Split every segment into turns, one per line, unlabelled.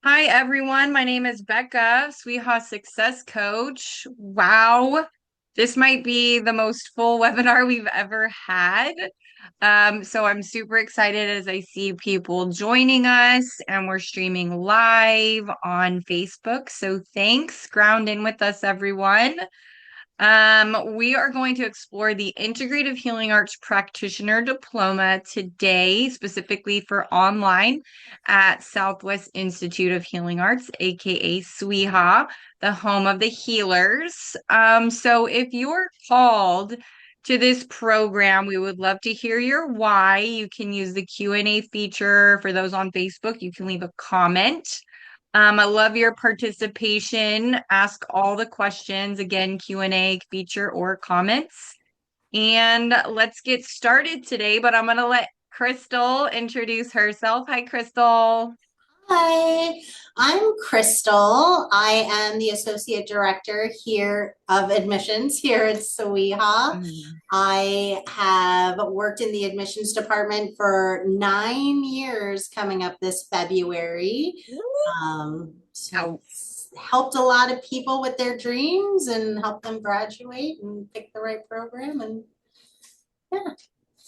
Hi, everyone. My name is Becca, Sweetheart Success Coach. Wow, this might be the most full webinar we've ever had. So I'm super excited as I see people joining us, and we're streaming live on Facebook. So thanks. Ground in with us, everyone. We are going to explore the Integrative Healing Arts Practitioner Diploma today, specifically for online at Southwest Institute of Healing Arts, aka SWEHA, the home of the healers. So if you're called to this program, we would love to hear your why. You can use the Q&A feature. For those on Facebook, you can leave a comment. I love your participation. Ask all the questions. Again, Q&A feature or comments. And let's get started today, but I'm going to let Crystal introduce herself. Hi, Crystal.
Hi, I'm Crystal. I am the Associate Director here of admissions here at SWEHA.
Mm.
I have worked in the admissions department for 9 years coming up this February. So
Wow.
it's helped a lot of people with their dreams and helped them graduate and pick the right program. And yeah,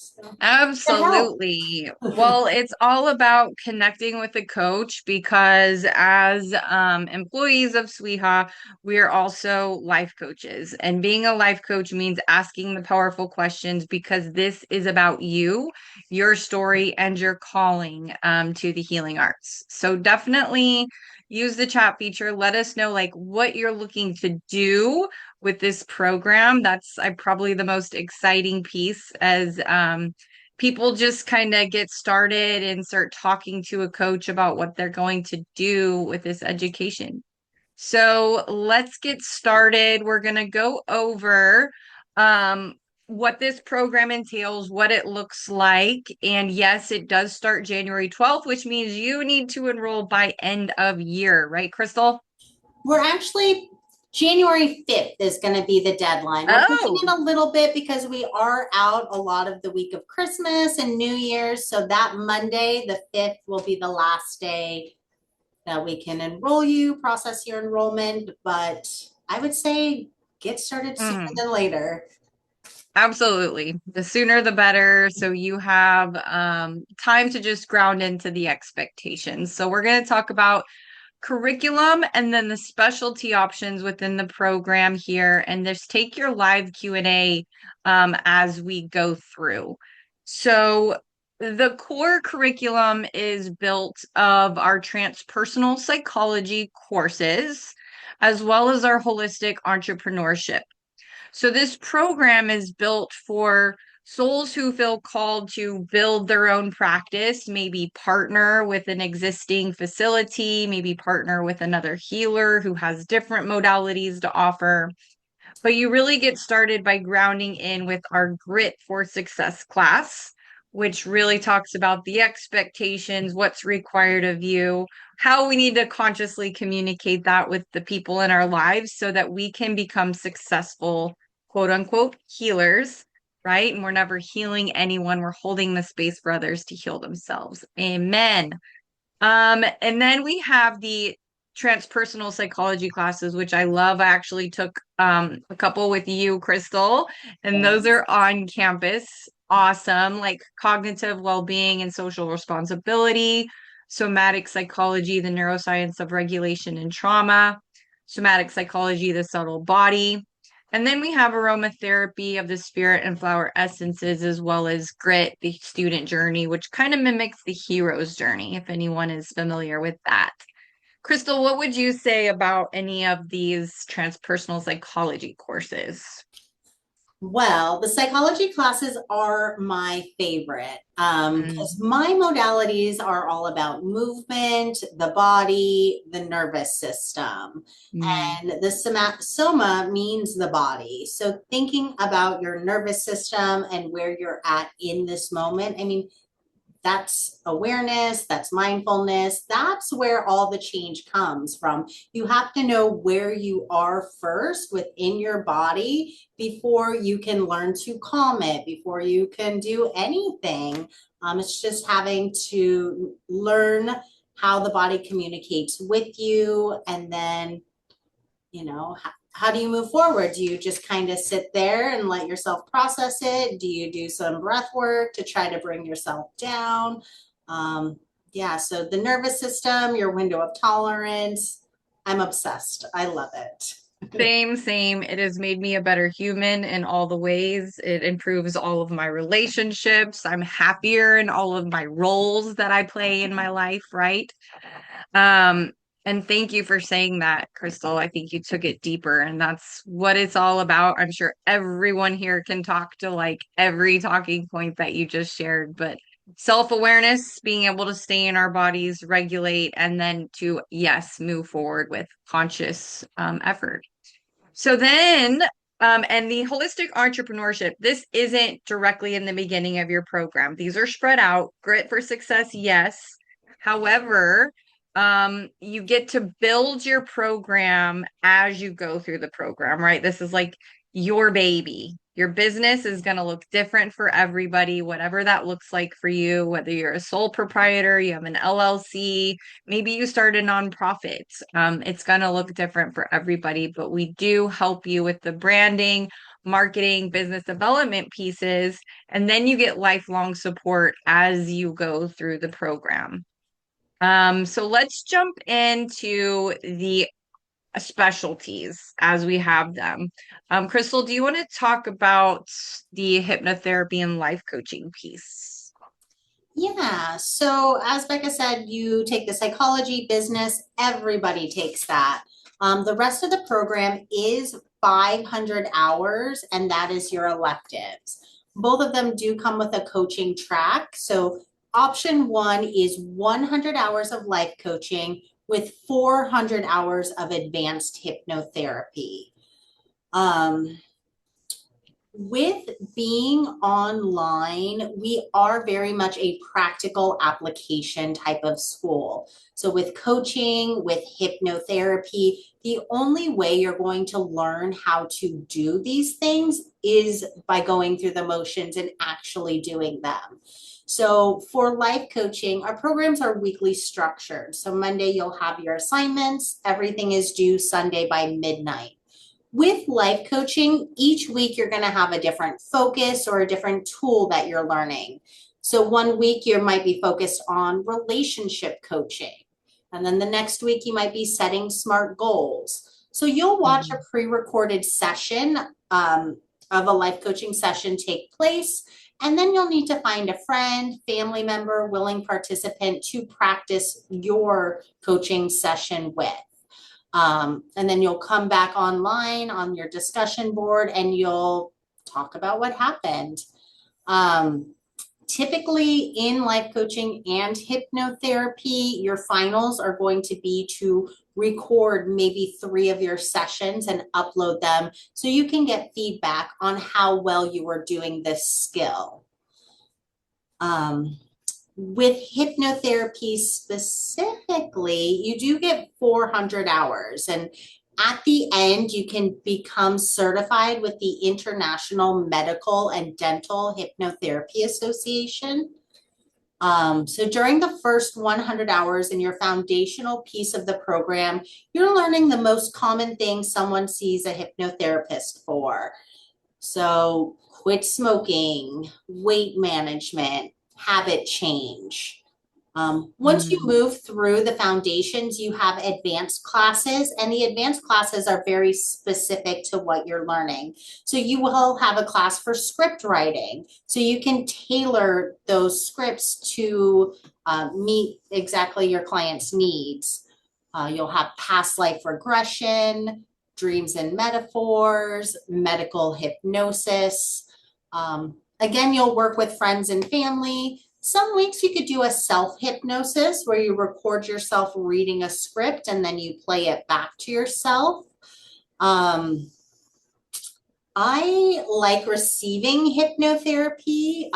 so to help.
Absolutely. Well, it's all about connecting with the coach because as employees of SWEHA, we are also life coaches. And being a life coach means asking the powerful questions because this is about you, your story, and your calling to the healing arts. So definitely use the chat feature. Let us know like what you're looking to do with this program. That's probably the most exciting piece as people just kind of get started and start talking to a coach about what they're going to do with this education. So let's get started. We're going to go over um, what this program entails, what it looks like. And yes, it does start January 12th, which means you need to enroll by end of year, right, Crystal?
We're actually January 5th is going to be the deadline. We're pushing it
Oh,
a little bit because we are out a lot of the week of Christmas and New Year's. So that Monday, the 5th, will be the last day that we can enroll you, process your enrollment. But I would say get started sooner
mhm.
than later.
Absolutely. The sooner the better. So you have time to just ground into the expectations. So we're going to talk about curriculum and then the specialty options within the program here, and just take your live Q&A as we go through. So the core curriculum is built of our transpersonal psychology courses, as well as our holistic entrepreneurship. So this program is built for souls who feel called to build their own practice, maybe partner with an existing facility, maybe partner with another healer who has different modalities to offer. But you really get started by grounding in with our Grit for Success class, which really talks about the expectations, what's required of you, how we need to consciously communicate that with the people in our lives so that we can become successful, quote unquote, healers, right? And we're never healing anyone, we're holding the space for others to heal themselves. Amen. And then we have the transpersonal psychology classes, which I love. I actually took a couple with you, Crystal, and those
Yes.
are on campus. Awesome, like cognitive well-being and social responsibility, somatic psychology, the neuroscience of regulation and trauma, somatic psychology, the subtle body. And then we have aromatherapy of the spirit and flower essences, as well as grit, the student journey, which kind of mimics the hero's journey, if anyone is familiar with that. Crystal, what would you say about any of these transpersonal psychology courses?
Well, the psychology classes are my favorite because
Mm,
my modalities are all about movement, the body, the nervous system.
mm,
And the soma means the body. So thinking about your nervous system and where you're at in this moment, I mean, that's awareness, that's mindfulness, that's where all the change comes from. You have to know where you are first within your body before you can learn to calm it, before you can do anything. It's just having to learn how the body communicates with you, and then, how do you move forward? Do you just kind of sit there and let yourself process it? Do you do some breath work to try to bring yourself down? Yeah, so the nervous system, your window of tolerance, I'm obsessed. I love it.
Same, same. It has made me a better human in all the ways. It improves all of my relationships. I'm happier in all of my roles that I play in my life, right? Um, and thank you for saying that, Crystal. I think you took it deeper, and that's what it's all about. I'm sure everyone here can talk to like every talking point that you just shared, but self-awareness, being able to stay in our bodies, regulate, and then to, yes, move forward with conscious effort. So then, and the holistic entrepreneurship, this isn't directly in the beginning of your program. These are spread out. Grit for success, yes. However, you get to build your program as you go through the program, right? This is like your baby. Your business is going to look different for everybody, whatever that looks like for you, whether you're a sole proprietor, you have an LLC, maybe you start a nonprofit. It's going to look different for everybody, but we do help you with the branding, marketing, business development pieces, and then you get lifelong support as you go through the program. So let's jump into the specialties as we have them. Crystal, do you want to talk about the hypnotherapy and life coaching piece?
Yeah. So as Becca said, you take the psychology, business, everybody takes that. The rest of the program is 500 hours, and that is your electives. Both of them do come with a coaching track. So option one is 100 hours of life coaching with 400 hours of advanced hypnotherapy. Um, with being online, we are very much a practical application type of school. So, with coaching, with hypnotherapy, the only way you're going to learn how to do these things is by going through the motions and actually doing them. So, for life coaching, our programs are weekly structured. So, Monday, you'll have your assignments, everything is due Sunday by midnight. With life coaching, each week you're going to have a different focus or a different tool that you're learning. So one week you might be focused on relationship coaching. And then the next week you might be setting SMART goals. So you'll watch a
Mhm.
pre-recorded session of a life coaching session take place. And then you'll need to find a friend, family member, willing participant to practice your coaching session with. And then you'll come back online on your discussion board and you'll talk about what happened. Um, Typically in life coaching and hypnotherapy, your finals are going to be to record maybe 3 of your sessions and upload them so you can get feedback on how well you are doing this skill. With hypnotherapy specifically, you do get 400 hours. And at the end, you can become certified with the International Medical and Dental Hypnotherapy Association. So during the first 100 hours in your foundational piece of the program, you're learning the most common things someone sees a hypnotherapist for. So quit smoking, weight management, habit change. Once you
Mm.
move through the foundations, you have advanced classes, and the advanced classes are very specific to what you're learning. So you will have a class for script writing. So you can tailor those scripts to meet exactly your client's needs. You'll have past life regression, dreams and metaphors, medical hypnosis. Again, you'll work with friends and family. Some weeks you could do a self-hypnosis where you record yourself reading a script and then you play it back to yourself. I like receiving hypnotherapy.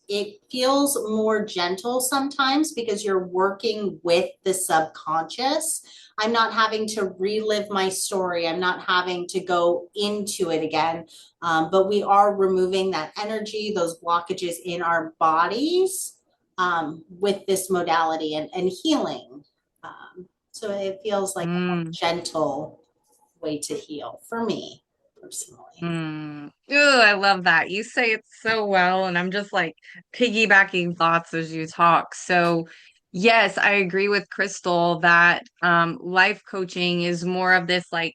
It feels more gentle sometimes because you're working with the subconscious. I'm not having to relive my story. I'm not having to go into it again. But we are removing that energy, those blockages in our bodies. with this modality and healing. So it feels like a more
Mm.
gentle way to heal for me personally.
Mm. Ooh, I love that. You say it so well, and I'm just like piggybacking thoughts as you talk. So, yes, I agree with Crystal that life coaching is more of this like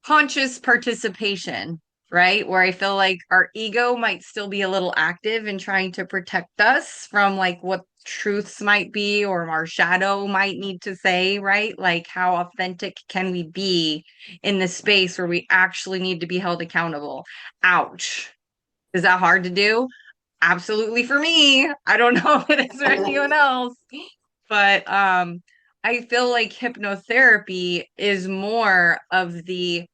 conscious participation, right? Where I feel like our ego might still be a little active in trying to protect us from like what truths might be or our shadow might need to say, right? Like how authentic can we be in this space where we actually need to be held accountable. Ouch. Is that hard to do? Absolutely for me. I don't know if it is for anyone else. But I feel like hypnotherapy is more of the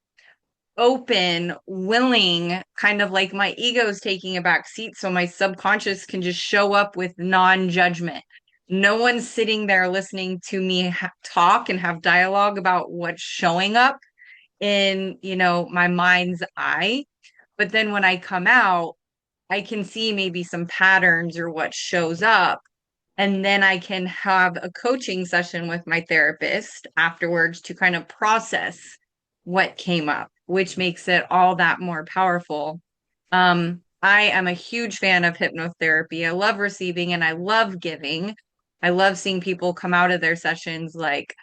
open, willing, kind of like my ego's taking a back seat so my subconscious can just show up with non-judgment. No one's sitting there listening to me talk and have dialogue about what's showing up in, my mind's eye. But then when I come out, I can see maybe some patterns or what shows up. And then I can have a coaching session with my therapist afterwards to kind of process what came up, which makes it all that more powerful. I am a huge fan of hypnotherapy. I love receiving and I love giving. I love seeing people come out of their sessions like,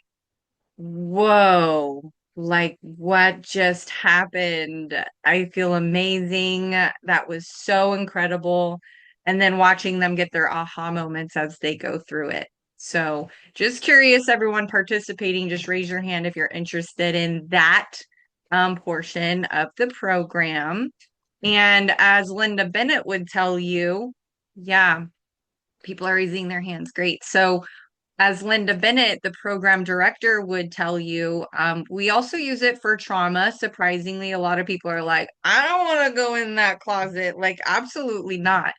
whoa, like what just happened? I feel amazing. That was so incredible. And then watching them get their aha moments as they go through it. So, just curious, everyone participating, just raise your hand if you're interested in that portion of the program. And as Linda Bennett would tell you, yeah, people are raising their hands. Great. So, as Linda Bennett, the program director, would tell you, we also use it for trauma. Surprisingly, a lot of people are like, I don't want to go in that closet. Like, absolutely not.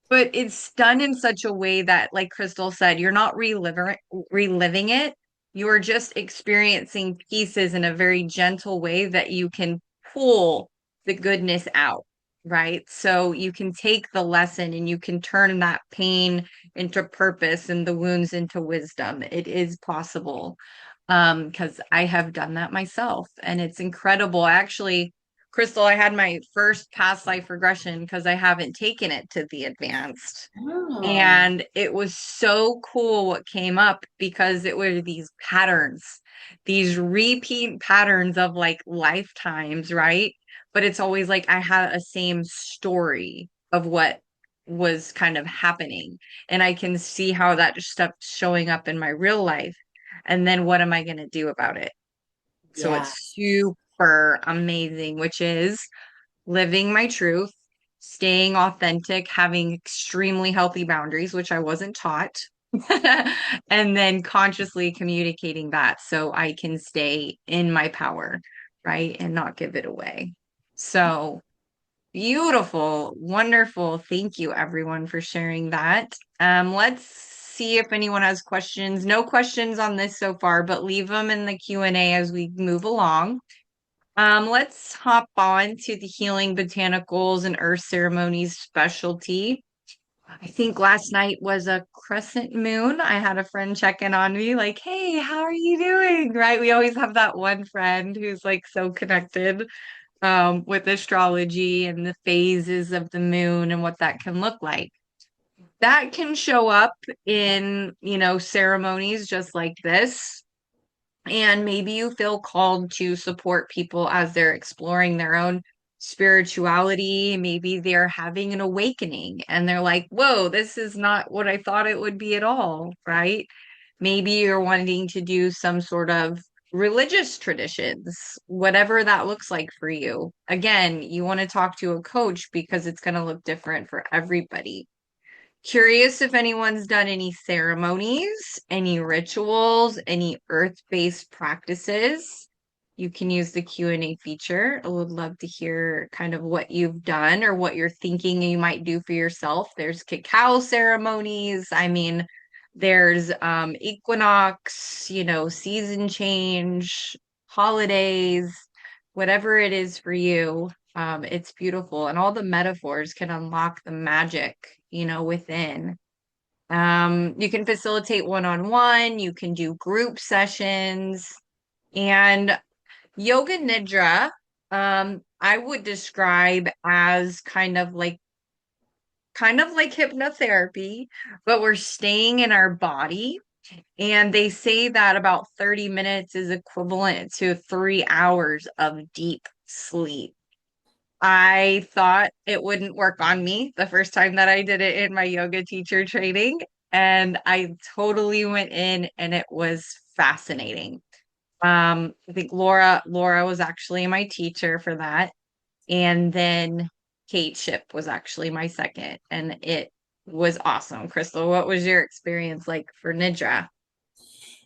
But it's done in such a way that, like Crystal said, you're not reliving it. You're just experiencing pieces in a very gentle way that you can pull the goodness out, right? So you can take the lesson and you can turn that pain into purpose and the wounds into wisdom. It is possible. Because I have done that myself and it's incredible. Actually, Crystal, I had my first past life regression because I haven't taken it to the advanced.
Oh,
And it was so cool what came up because it were these patterns, these repeat patterns of like lifetimes, right? But it's always like I had a same story of what was kind of happening. And I can see how that just stuff showing up in my real life. And then what am I going to do about it? So
yeah.
it's super amazing, which is living my truth, staying authentic, having extremely healthy boundaries, which I wasn't taught, and then consciously communicating that so I can stay in my power, right? And not give it away. So beautiful, wonderful. Thank you, everyone, for sharing that. Let's see if anyone has questions. No questions on this so far, but leave them in the Q&A as we move along. Let's hop on to the healing botanicals and earth ceremonies specialty. I think last night was a crescent moon. I had a friend check in on me, like, hey, how are you doing? Right? We always have that one friend who's like so connected with astrology and the phases of the moon and what that can look like. That can show up in, ceremonies just like this. And maybe you feel called to support people as they're exploring their own spirituality. Maybe they're having an awakening and they're like, whoa, this is not what I thought it would be at all, right? Maybe you're wanting to do some sort of religious traditions, whatever that looks like for you. Again, you want to talk to a coach because it's going to look different for everybody. Curious if anyone's done any ceremonies, any rituals, any earth-based practices. You can use the Q&A feature. I would love to hear kind of what you've done or what you're thinking you might do for yourself. There's cacao ceremonies. I mean, there's equinox, season change, holidays, whatever it is for you. It's beautiful. And all the metaphors can unlock the magic, within. You can facilitate one-on-one, you can do group sessions, and yoga nidra, I would describe as kind of like hypnotherapy, but we're staying in our body. And they say that about 30 minutes is equivalent to 3 hours of deep sleep. I thought it wouldn't work on me the first time that I did it in my yoga teacher training. And I totally went in and it was fascinating. I think Laura was actually my teacher for that. And then Kate Ship was actually my second. And it was awesome. Crystal, what was your experience like for Nidra?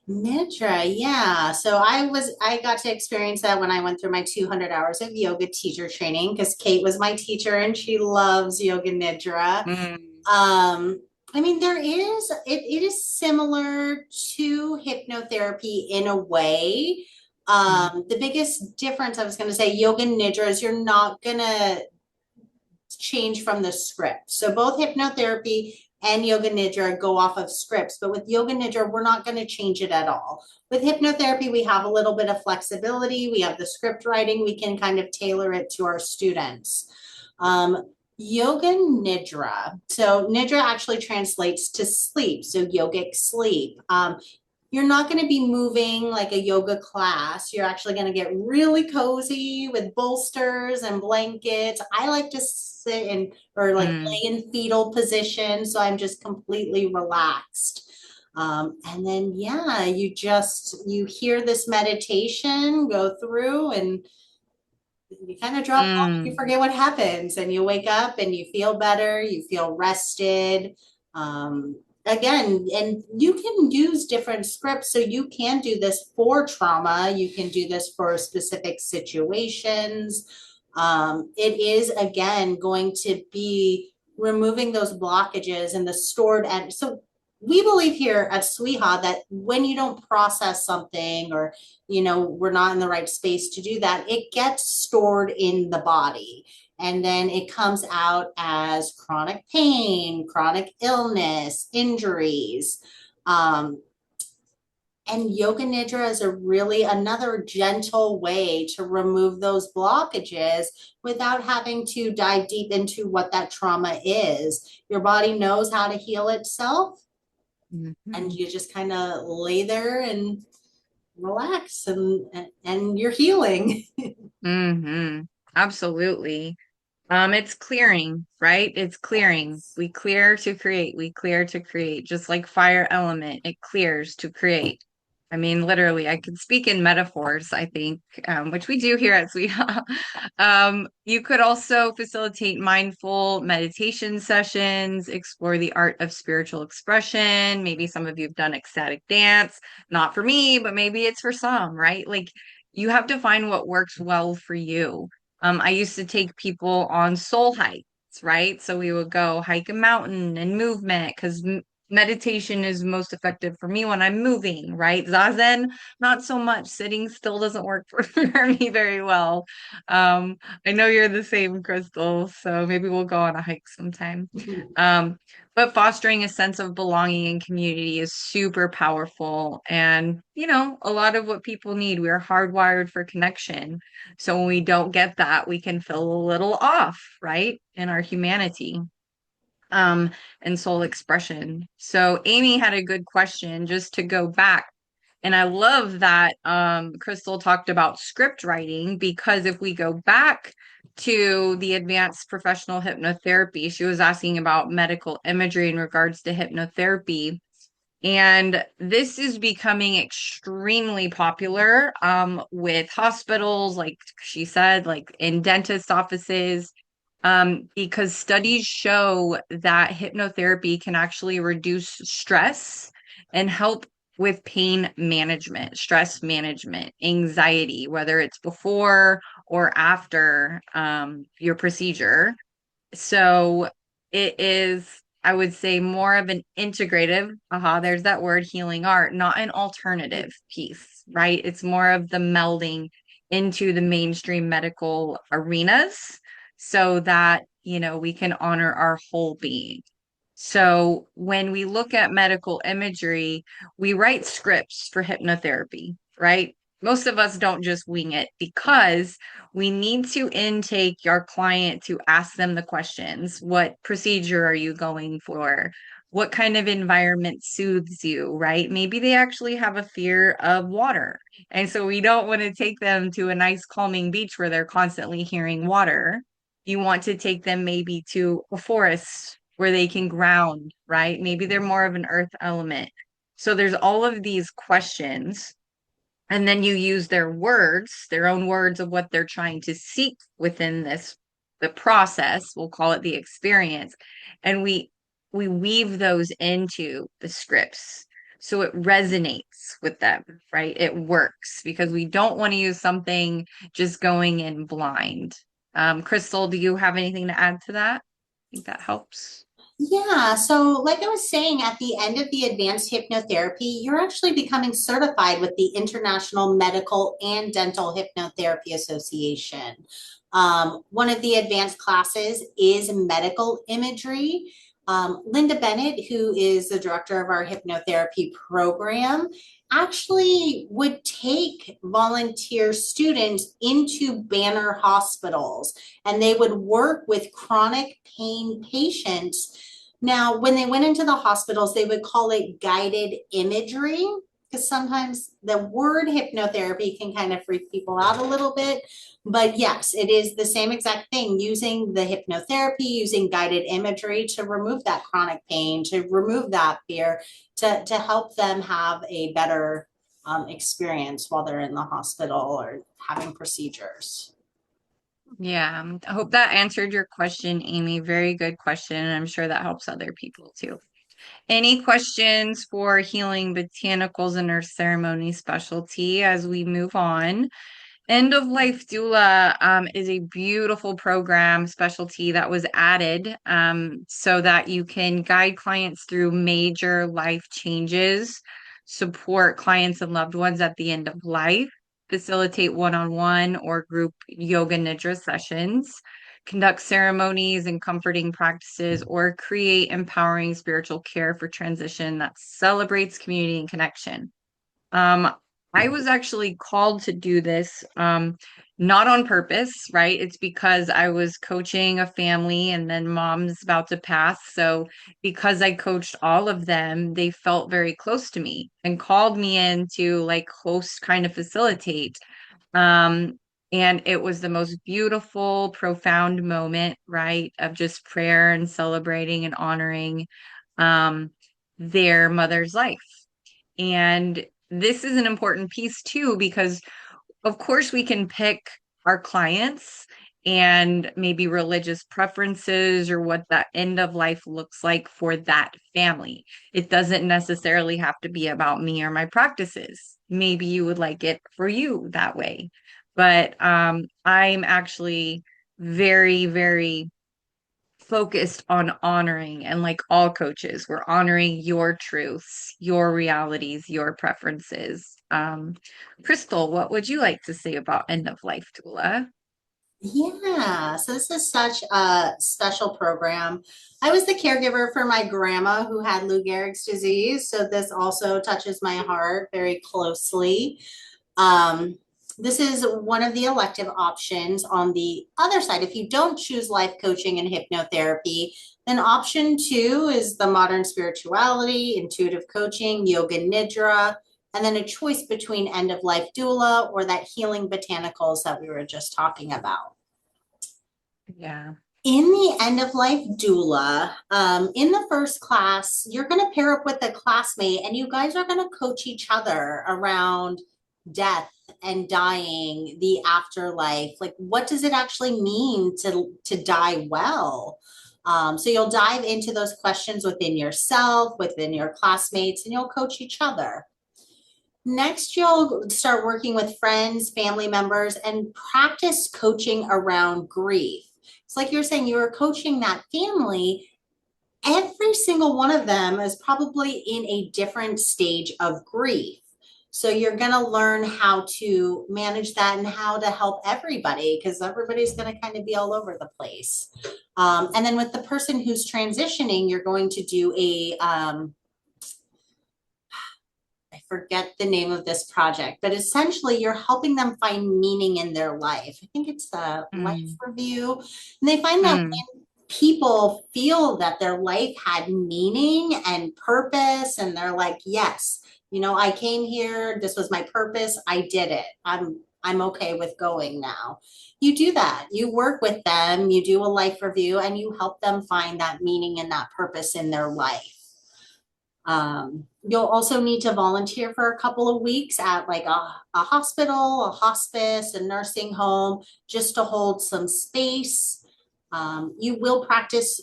Nidra, yeah. So I got to experience that when I went through my 200 hours of yoga teacher training because Kate was my teacher and she loves yoga nidra.
Mm,
I mean, it is similar to hypnotherapy in a way.
mm,
The biggest difference I was going to say, yoga nidra is you're not going to change from the script. So both hypnotherapy and yoga nidra go off of scripts, but with yoga nidra, we're not going to change it at all. With hypnotherapy, we have a little bit of flexibility. We have the script writing. We can kind of tailor it to our students. Yoga nidra. So nidra actually translates to sleep. So yogic sleep. You're not going to be moving like a yoga class. You're actually going to get really cozy with bolsters and blankets. I like to sit in or like
mm,
lay in fetal position. So I'm just completely relaxed. And then, yeah, you hear this meditation go through and you kind of drop off and you
mm,
forget what happens and you wake up and you feel better, you feel rested. Again, and you can use different scripts. So you can do this for trauma, you can do this for specific situations. It is, again, going to be removing those blockages and the stored. And so we believe here at Sweha that when you don't process something or we're not in the right space to do that, it gets stored in the body and then it comes out as chronic pain, chronic illness, injuries. um, and yoga nidra is a really another gentle way to remove those blockages without having to dive deep into what that trauma is. Your body knows how to heal itself, and
mhm,
you just kind of lay there and relax, and you're healing.
mhm. Absolutely. It's clearing, right? It's clearing.
Yes.
We clear to create. We clear to create. Just like fire element, it clears to create. I mean, literally, I could speak in metaphors, I think, which we do here at Sweetheart. You could also facilitate mindful meditation sessions, explore the art of spiritual expression. Maybe some of you have done ecstatic dance. Not for me, but maybe it's for some, right? Like you have to find what works well for you. I used to take people on soul hikes, right? So we would go hike a mountain and movement because meditation is most effective for me when I'm moving, right? Zazen, not so much. Sitting still doesn't work for me very well. Um, I know you're the same, Crystal, so maybe we'll go on a hike sometime. Um, but fostering a sense of belonging and community is super powerful. And, a lot of what people need, we are hardwired for connection. So when we don't get that, we can feel a little off, right? In our humanity, um, and soul expression. So Amy had a good question just to go back. And I love that Crystal talked about script writing because if we go back to the advanced professional hypnotherapy, she was asking about medical imagery in regards to hypnotherapy. And this is becoming extremely popular with hospitals, like she said, like in dentist offices, because studies show that hypnotherapy can actually reduce stress and help with pain management, stress management, anxiety, whether it's before or after your procedure. So it is, I would say, more of an integrative, there's that word, healing art, not an alternative piece, right? It's more of the melding into the mainstream medical arenas so that, we can honor our whole being. So when we look at medical imagery, we write scripts for hypnotherapy, right? Most of us don't just wing it because we need to intake our client to ask them the questions. What procedure are you going for? What kind of environment soothes you, right? Maybe they actually have a fear of water. And so we don't want to take them to a nice calming beach where they're constantly hearing water. You want to take them maybe to a forest where they can ground, right? Maybe they're more of an earth element. So there's all of these questions. And then you use their words, their own words of what they're trying to seek within the process, we'll call it the experience. And we weave those into the scripts. So it resonates with them, right? It works because we don't want to use something just going in blind. Crystal, do you have anything to add to that? I think that helps.
Yeah, so like I was saying, at the end of the advanced hypnotherapy, you're actually becoming certified with the International Medical and Dental Hypnotherapy Association. One of the advanced classes is medical imagery. Linda Bennett, who is the director of our hypnotherapy program, actually would take volunteer students into Banner hospitals and they would work with chronic pain patients. Now, when they went into the hospitals, they would call it guided imagery because sometimes the word hypnotherapy can kind of freak people out a little bit. But yes, it is the same exact thing, using the hypnotherapy, using guided imagery to remove that chronic pain, to remove that fear, to help them have a better experience while they're in the hospital or having procedures.
Yeah, I hope that answered your question, Amy. Very good question. And I'm sure that helps other people too. Any questions for healing botanicals in our ceremony specialty as we move on? End of Life Doula is a beautiful program specialty that was added so that you can guide clients through major life changes, support clients and loved ones at the end of life, facilitate one-on-one or group yoga nidra sessions, conduct ceremonies and comforting practices, or create empowering spiritual care for transition that celebrates community and connection. Um, I was actually called to do this, not on purpose, right? It's because I was coaching a family and then mom's about to pass. So because I coached all of them, they felt very close to me and called me in to like host, kind of facilitate. Um, and it was the most beautiful, profound moment, right? Of just prayer and celebrating and honoring um their mother's life. And this is an important piece too, because of course we can pick our clients and maybe religious preferences or what that end of life looks like for that family. It doesn't necessarily have to be about me or my practices. Maybe you would like it for you that way. But I'm actually very, very focused on honoring, and like all coaches, we're honoring your truths, your realities, your preferences. Crystal, what would you like to say about end of life doula?
Yeah, so this is such a special program. I was the caregiver for my grandma who had Lou Gehrig's disease, so this also touches my heart very closely. Um, this is one of the elective options. On the other side, if you don't choose life coaching and hypnotherapy, then option two is the modern spirituality, intuitive coaching, yoga nidra, and then a choice between end of life doula or that healing botanicals that we were just talking about.
Yeah.
In the end of life doula, in the first class, you're going to pair up with a classmate and you guys are going to coach each other around death and dying, the afterlife. Like, what does it actually mean to die well? So you'll dive into those questions within yourself, within your classmates, and you'll coach each other. Next, you'll start working with friends, family members, and practice coaching around grief. It's like you're saying you were coaching that family. Every single one of them is probably in a different stage of grief. So you're going to learn how to manage that and how to help everybody, because everybody's going to kind of be all over the place. And then with the person who's transitioning, you're going to do I forget the name of this project, but essentially you're helping them find meaning in their life. I think it's the life
Mm,
review. And they find that
mm,
when people feel that their life had meaning and purpose, and they're like, yes, I came here, this was my purpose, I did it. I'm okay with going now. You do that. You work with them, you do a life review, and you help them find that meaning and that purpose in their life. You'll also need to volunteer for a couple of weeks at like a hospital, a hospice, a nursing home, just to hold some space. You will practice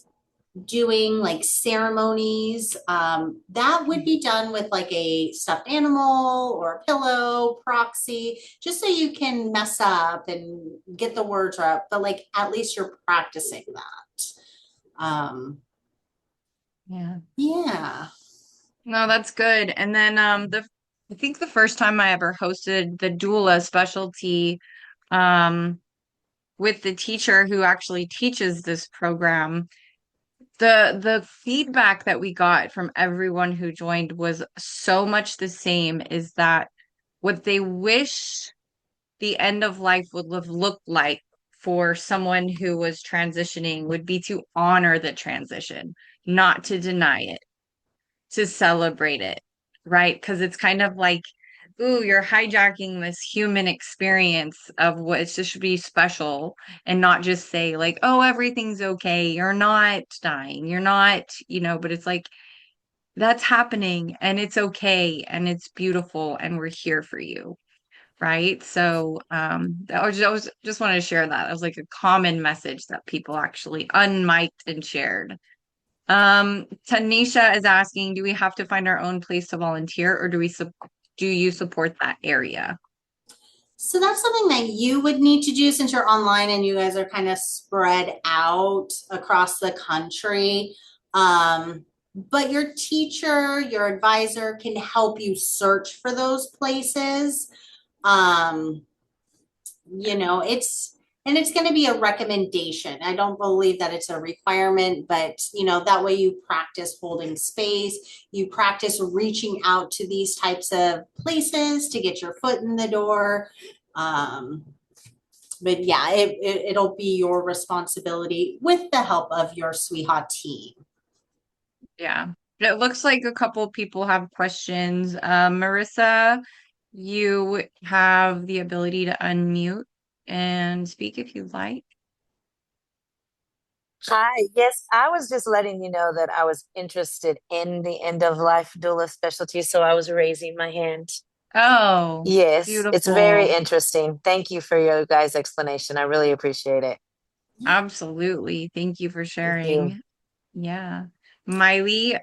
doing like ceremonies. That would be done with like a stuffed animal or a pillow proxy, just so you can mess up and get the words right. But like at least you're practicing that.
yeah.
Yeah.
No, that's good. And then I think the first time I ever hosted the doula specialty um with the teacher who actually teaches this program, the feedback that we got from everyone who joined was so much the same, is that what they wish the end of life would have looked like for someone who was transitioning would be to honor the transition, not to deny it, to celebrate it, right? Because it's kind of like, ooh, you're hijacking this human experience of what it should be special, and not just say, like, oh, everything's okay. You're not dying. You're not, but it's like, that's happening and it's okay and it's beautiful and we're here for you. Right. So I was just wanted to share that. It was like a common message that people actually unmiked and shared. Tanisha is asking, do we have to find our own place to volunteer, or do you support that area?
So that's something that you would need to do since you're online and you guys are kind of spread out across the country. But your teacher, your advisor can help you search for those places. Um, it's going to be a recommendation. I don't believe that it's a requirement, but that way you practice holding space, you practice reaching out to these types of places to get your foot in the door. um, but yeah, it'll be your responsibility with the help of your sweetheart team.
Yeah. It looks like a couple people have questions. Marissa, you have the ability to unmute and speak if you'd like.
Hi, yes, I was just letting you know that I was interested in the end of life doula specialty, so I was raising my hand.
Oh,
Yes, it's very
beautiful.
interesting. Thank you for your guys' explanation. I really appreciate it.
Absolutely. Thank you for
Thank you.
sharing. Yeah. Miley,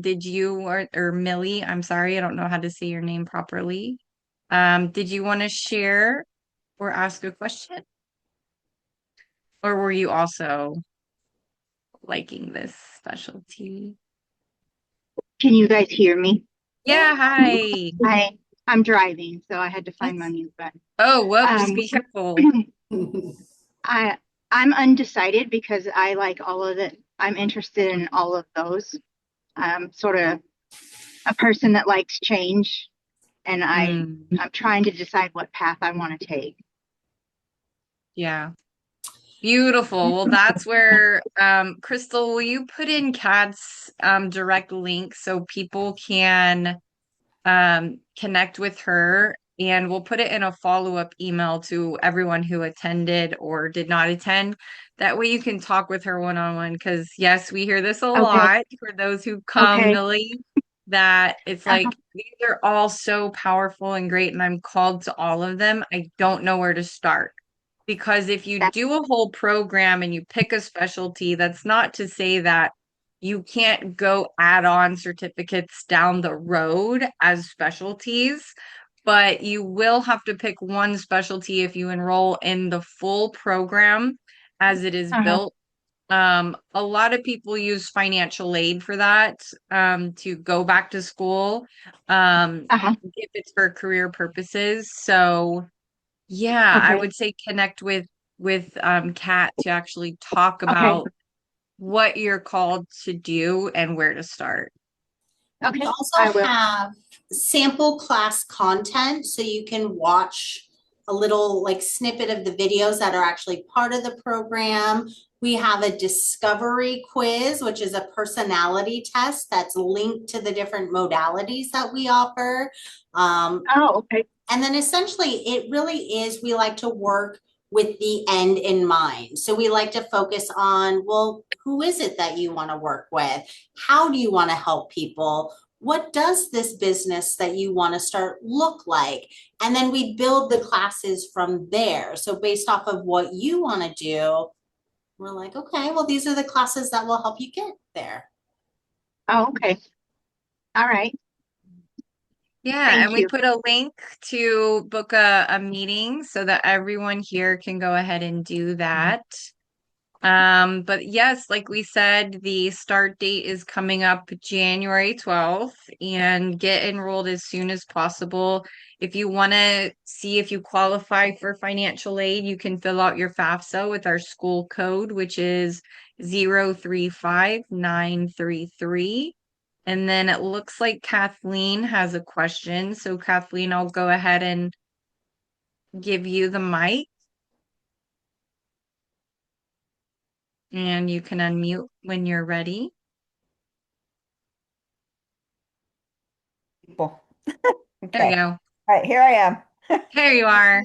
did you or Millie, I'm sorry, I don't know how to say your name properly. Did you want to share or ask a question? Or were you also liking this specialty?
Can you guys hear me?
Yeah, hi.
I'm driving, so I had to find my
That's,
mute button.
oh, whoops,
Um,
be careful.
I I'm undecided because I like all of it. I'm interested in all of those. I'm sort of a person that likes change, and
Mm,
I'm trying to decide what path I want to take.
yeah. Beautiful. Well, that's where Crystal, will you put in Kat's direct link so people can connect with her, and we'll put it in a follow-up email to everyone who attended or did not attend. That way you can talk with her one-on-one, because yes, we hear this a
Okay.
lot for those who come,
Okay.
Millie, that it's
Uh-huh.
like these are all so powerful and great, and I'm called to all of them. I don't know where to start. Because if you
That,
do a whole program and you pick a specialty, that's not to say that you can't go add on certificates down the road as specialties, but you will have to pick one specialty if you enroll in the full program as it is
uh-huh.
built. A lot of people use financial aid for that, to go back to school,
Uh-huh.
if it's for career purposes. So yeah, I
Okay.
would say connect with Kat to actually talk
Okay.
about what you're called to do and where to start.
We
Okay.
also
I will.
have sample class content, so you can watch a little like snippet of the videos that are actually part of the program. We have a discovery quiz, which is a personality test that's linked to the different modalities that we offer. Um,
Oh, okay.
and then essentially, it really is, we like to work with the end in mind. So we like to focus on, well, who is it that you want to work with? How do you want to help people? What does this business that you want to start look like? And then we build the classes from there. So based off of what you want to do, we're like, okay, well, these are the classes that will help you get there.
Oh, okay. All right.
Yeah, and
Thank
we
you.
put a link to book a meeting so that everyone here can go ahead and do that. But yes, like we said, the start date is coming up January 12th, and get enrolled as soon as possible. If you want to see if you qualify for financial aid, you can fill out your FAFSA with our school code, which is 035933. And then it looks like Kathleen has a question. So Kathleen, I'll go ahead and give you the mic and you can unmute when you're ready.
People.
There you
Okay.
go.
All right, here I am.
There you are.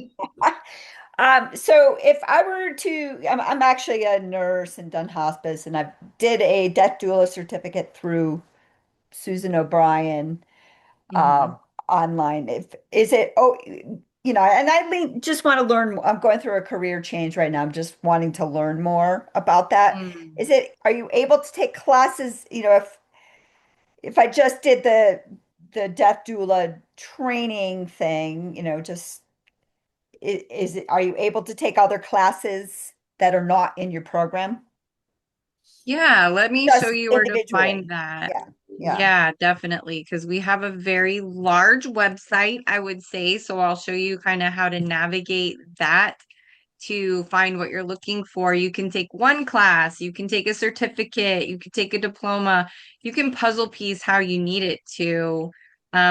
So if I were to, I'm actually a nurse and done hospice, and I did a death doula certificate through Susan O'Brien
Mhm.
online. If is it, and just want to learn. I'm going through a career change right now. I'm just wanting to learn more about that.
Mm.
Is it, are you able to take classes, if I just did the death doula training thing, just is it, are you able to take other classes that are not in your program?
Yeah, let me show
Just
you where to find
individually.
that.
Yeah. Yeah.
Yeah, definitely, because we have a very large website, I would say. So I'll show you kind of how to navigate that to find what you're looking for. You can take one class, you can take a certificate, you can take a diploma, you can puzzle piece how you need it to.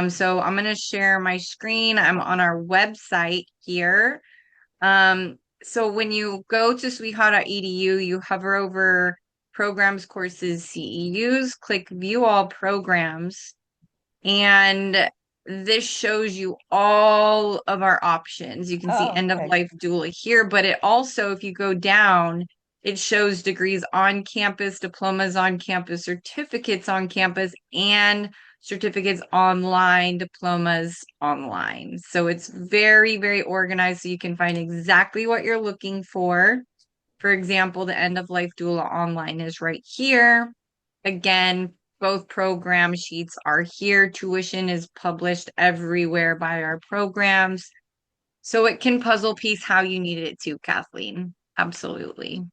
So I'm going to share my screen. I'm on our website here. So when you go to sweetheart.edu, you hover over programs, courses, CEUs, click view all programs, and this shows you all of our options. You can see
Oh,
end of
okay.
life doula here, but it also, if you go down, it shows degrees on campus, diplomas on campus, certificates on campus, and certificates online, diplomas online. So it's very, very organized so you can find exactly what you're looking for. For example, the end of life doula online is right here. Again, both program sheets are here. Tuition is published everywhere by our programs. So it can puzzle piece how you need it to, Kathleen. Absolutely.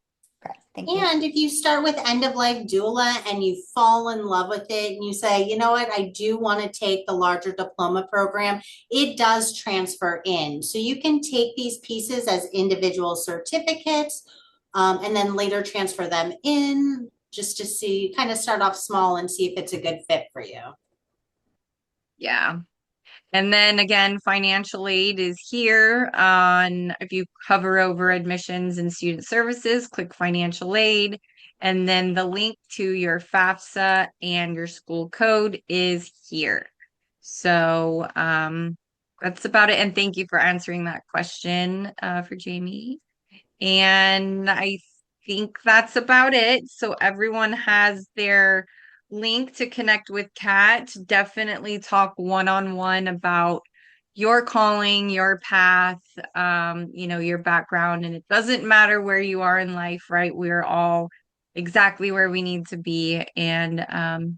Okay. Thank you.
And if you start with end of life doula and you fall in love with it and you say, you know what, I do want to take the larger diploma program, it does transfer in. So you can take these pieces as individual certificates, and then later transfer them in just to see, kind of start off small and see if it's a good fit for you.
Yeah. And then again, financial aid is here on, if you hover over admissions and student services, click financial aid. And then the link to your FAFSA and your school code is here. So that's about it. And thank you for answering that question for Jamie. And I think that's about it. So everyone has their link to connect with Kat. Definitely talk one-on-one about your calling, your path, your background. And it doesn't matter where you are in life, right? We're all exactly where we need to be. And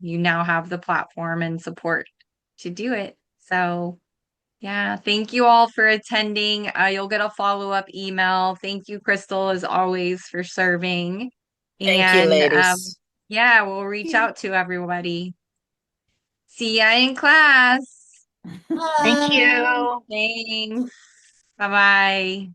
you now have the platform and support to do it. So yeah, thank you all for attending. You'll get a follow-up email. Thank you, Crystal, as always, for serving.
Thank you,
And
ladies.
yeah, we'll reach out to everybody. See ya in class.
Thank
Bye.
you.
Thanks. Bye bye.